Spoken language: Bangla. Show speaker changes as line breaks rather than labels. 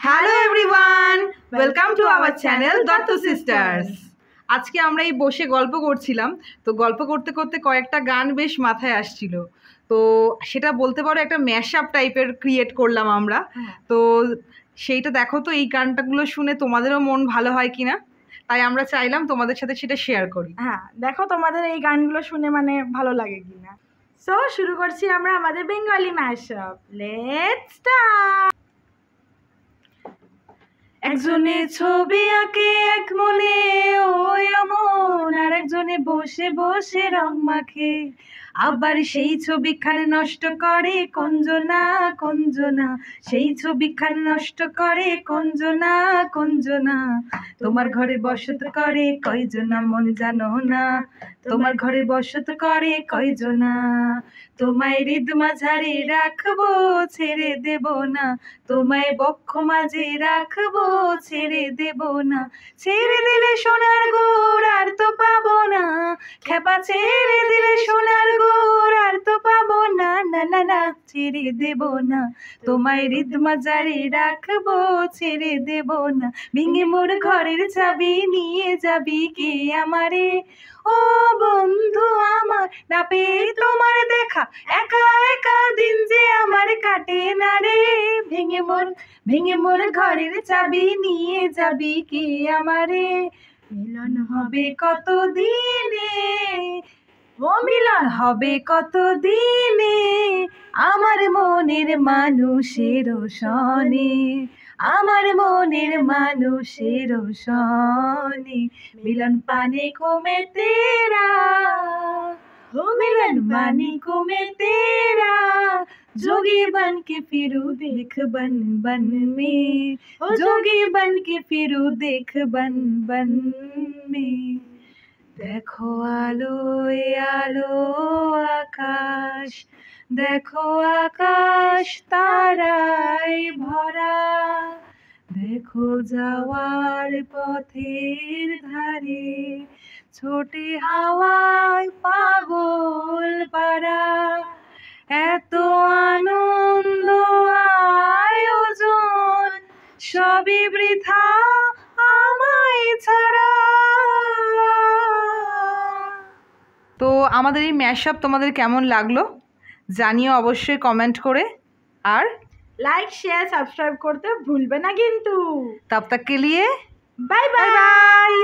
Hello everyone, welcome to our channel Dutta sisters. আজকে আমরা এই বসে গল্প করছিলাম, তো গল্প করতে করতে কয়েকটা গান বেশ মাথায় আসছিল, তো সেটা বলতে পারো একটা ম্যাশআপ টাইপের ক্রিয়েট করলাম আমরা। তো সেইটা দেখো তো, এই গানটাগুলো শুনে তোমাদেরও মন ভালো হয় কিনা, তাই আমরা চাইলাম তোমাদের সাথে সেটা শেয়ার করি।
হ্যাঁ, দেখো তোমাদের এই গানগুলো শুনে মানে ভালো লাগে কিনা। সো শুরু করছি আমরা আমাদের বেঙ্গলি ম্যাশআপ। Let's start. একজনে ছবি আঁকে এক মনে ওই অমন, আর একজনে বসে বসে রং মাখে, আবার সেই ছবিখানে নষ্ট করে কঞ্জনা কঞ্জনা, সেই ছবিখানে নষ্ট করে কঞ্জনা কঞ্জনা। তোমার ঘরে বসত করে কয়জনা মন জানো না, তোমার ঘরে বসত করে কয়জনা। তোমায় হৃদ মাঝারে রাখবো ছেড়ে দেব না, তোমায় বক্ষ মাঝে রাখবো ছেড়ে দেব না। ছেড়ে দিলে সোনার গোড় আর তো পাবো না, খেপা ছেড়ে দিলে সোনার গোড় আর তো পাবো না, না না না ছেড়ে দেব না। তোমায় হৃদ মাঝারে রাখবো ছেড়ে দেব না। ভেঙে মোর ঘরের চাবি নিয়ে যাবি কে আমারে, ও বন্ধু আমার না পেয়ে তোমার দেখা, একা একা দিন যে আমার কাটে না রে। ভেঙে মোর ঘরের চাবি নিয়ে যাবি কে আমারে, মিলন হবে কত দিনে, ও মিলন হবে কত দিনে, আমার মনের মানুষের সনে, আমার মনের মানুষের সনে। মিলন পানে কমে তেরা, ও মিलन पाने को मैं तेरा, जोगी बन के फिरूं देख बन बन में, ओ जोगी बन के फिरूं देख बन बन में। देखो आलो आलो आकाश, देखो आकाश ताराय भरा, देखो যাওয়ার পথের ধারে ছোটে হাওয়ায় পাগল পারা, এত আনন্দ আয়োজন সবই বৃথা আমায় ছাড়া।
তো আমাদের এই ম্যাশআপ তোমাদের কেমন লাগলো জানিও অবশ্যই কমেন্ট করে, আর
লাইক শেয়ার সাবস্ক্রাইব করতে ভুলবে না কিন্তু।
তব তক কে লিয়ে
বাই বাই।